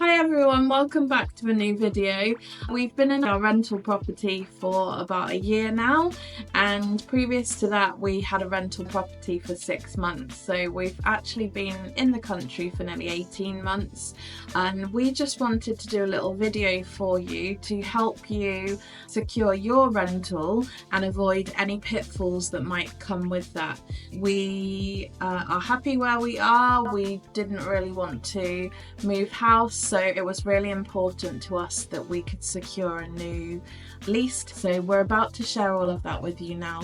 Hi everyone, welcome back to a new video. We've been in our rental property for about a year now, and previous to that we had a rental property for 6 months, so we've actually been in the country for nearly 18 months, and we just wanted to do a little video for you to help you secure your rental and avoid any pitfalls that might come with that. We are happy where we are. We didn't really want to move house, so it was really important to us that we could secure a new lease. So we're about to share all of that with you now,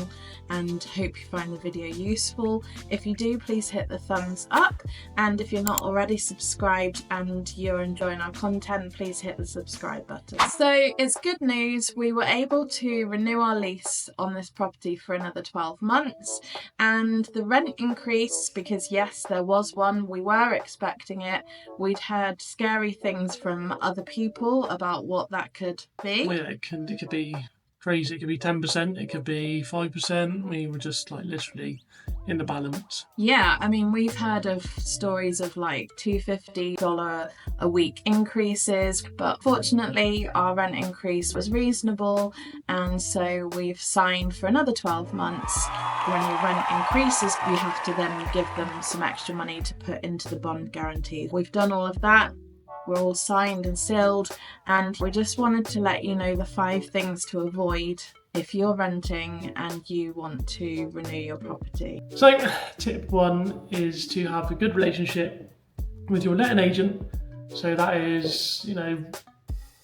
and hope you find the video useful. If you do, please hit the thumbs up, and if you're not already subscribed and you're enjoying our content, please hit the subscribe button. So it's good news, we were able to renew our lease on this property for another 12 months, and the rent increase, because yes, there was one, we were expecting it. We'd heard scary things from other people about what that could be. Well, yeah, it could be crazy. It could be 10%, it could be 5%. We were just like literally in the balance. Yeah, I mean, we've heard of stories of like $250 a week increases, but fortunately our rent increase was reasonable, and so we've signed for another 12 months. When your rent increases, you have to then give them some extra money to put into the bond guarantee. We've done all of that. We're all signed and sealed, and we just wanted to let you know the 5 things to avoid if you're renting and you want to renew your property. So tip 1 is to have a good relationship with your letting agent. So that is,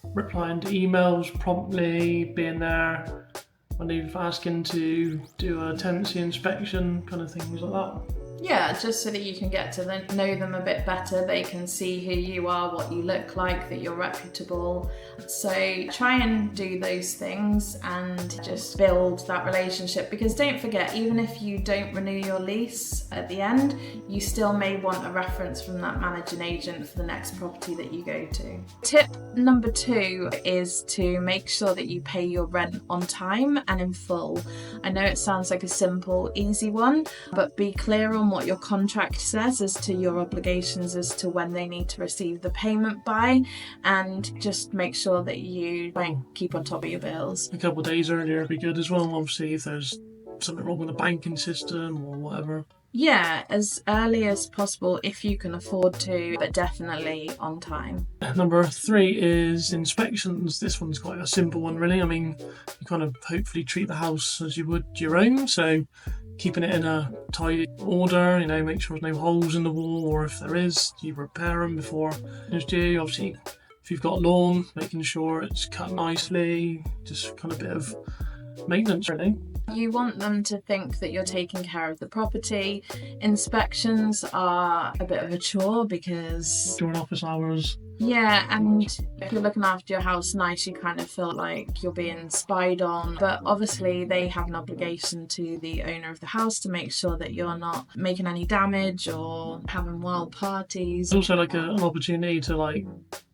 replying to emails promptly, being there when they're asking to do a tenancy inspection, kind of things like that. Yeah, just so that you can get to know them a bit better. They can see who you are, what you look like, that you're reputable. So try and do those things and just build that relationship, because don't forget, even if you don't renew your lease at the end, you still may want a reference from that managing agent for the next property that you go to. Tip number 2 is to make sure that you pay your rent on time and in full. I know it sounds like a simple, easy one, but be clear on what your contract says as to your obligations as to when they need to receive the payment by, and just make sure that you keep on top of your bills. A couple of days earlier would be good as well, obviously, if there's something wrong with the banking system or whatever. Yeah, as early as possible if you can afford to, but definitely on time. Number 3 is inspections. This one's quite a simple one, really. I mean, you kind of hopefully treat the house as you would your own, so keeping it in a tidy order, make sure there's no holes in the wall, or if there is, you repair them before it's due. Obviously, if you've got lawn, making sure it's cut nicely, just kind of a bit of maintenance, really. You want them to think that you're taking care of the property. Inspections are a bit of a chore because during office hours. Yeah, and if you're looking after your house nice, you kind of feel like you're being spied on. But obviously they have an obligation to the owner of the house to make sure that you're not making any damage or having wild parties. It's also like an opportunity to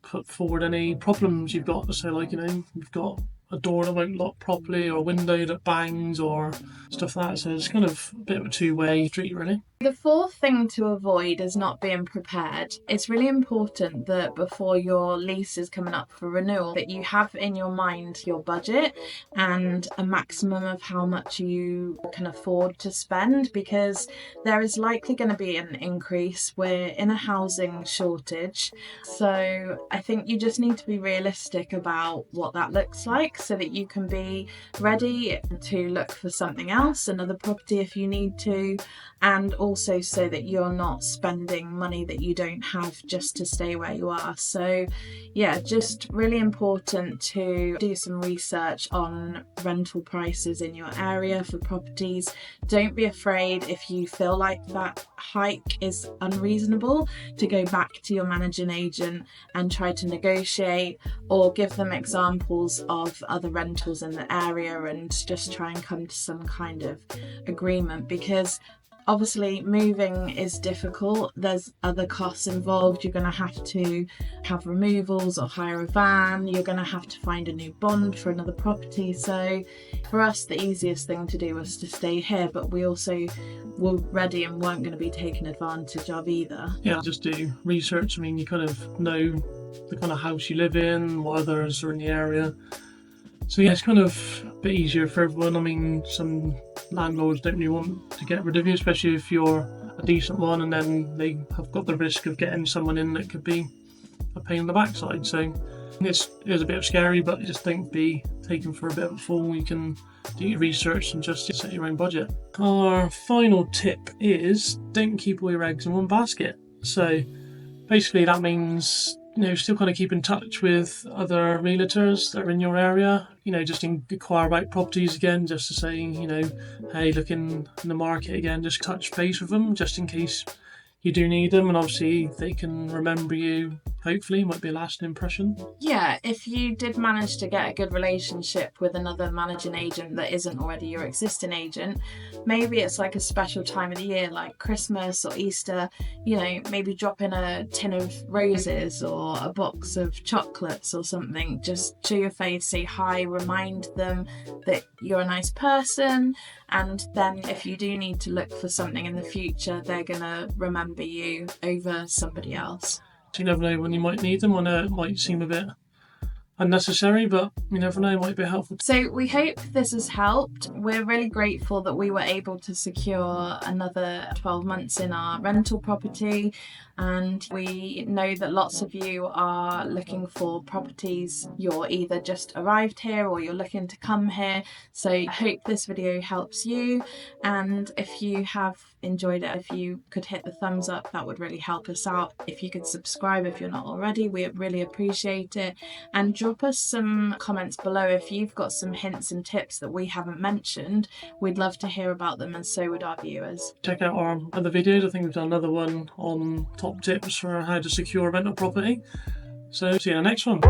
put forward any problems you've got. So you've got a door that won't lock properly, or a window that bangs, or stuff like that. So it's kind of a bit of a two-way street, really. The 4th thing to avoid is not being prepared. It's really important that before your lease is coming up for renewal, that you have in your mind your budget and a maximum of how much you can afford to spend, because there is likely going to be an increase. We're in a housing shortage, so I think you just need to be realistic about what that looks like, so that you can be ready to look for something else, another property if you need to, and also so that you're not spending money that you don't have just to stay where you are. So yeah, just really important to do some research on rental prices in your area for properties. Don't be afraid if you feel like that hike is unreasonable to go back to your managing agent and try to negotiate, or give them examples of other rentals in the area and just try and come to some kind of agreement, because obviously moving is difficult. There's other costs involved. You're going to have removals or hire a van. You're going to have to find a new bond for another property. So for us, the easiest thing to do was to stay here, but we also were ready and weren't going to be taken advantage of either. Yeah, just do research. I mean, you kind of know the kind of house you live in, what others are in the area. So yeah, it's kind of a bit easier for everyone. I mean, some landlords don't really want to get rid of you, especially if you're a decent one, and then they have got the risk of getting someone in that could be a pain in the backside. So it is a bit scary, but just don't be taken for a bit of a fool. You can do your research and just set your own budget. Our final tip is don't keep all your eggs in one basket. So basically that means, still kind of keep in touch with other realtors that are in your area, just inquire about properties again, just to say, hey, look in the market again, just touch base with them just in case you do need them, and obviously they can remember you. Hopefully, might be a lasting impression. Yeah, if you did manage to get a good relationship with another managing agent that isn't already your existing agent, maybe it's like a special time of the year, like Christmas or Easter, maybe drop in a tin of roses or a box of chocolates or something. Just show your face, say hi, remind them that you're a nice person, and then if you do need to look for something in the future, they're gonna remember you over somebody else. So you never know when you might need them. I know it might seem a bit unnecessary, but you never know, it might be helpful. So we hope this has helped. We're really grateful that we were able to secure another 12 months in our rental property, and we know that lots of you are looking for properties. You're either just arrived here or you're looking to come here, so I hope this video helps you. And if you have enjoyed it, if you could hit the thumbs up, that would really help us out. If you could subscribe if you're not already, we really appreciate it. And drop us some comments below if you've got some hints and tips that we haven't mentioned. We'd love to hear about them, and so would our viewers. Check out our other videos. I think we've done another one on top tips for how to secure a rental property. So see you in the next one.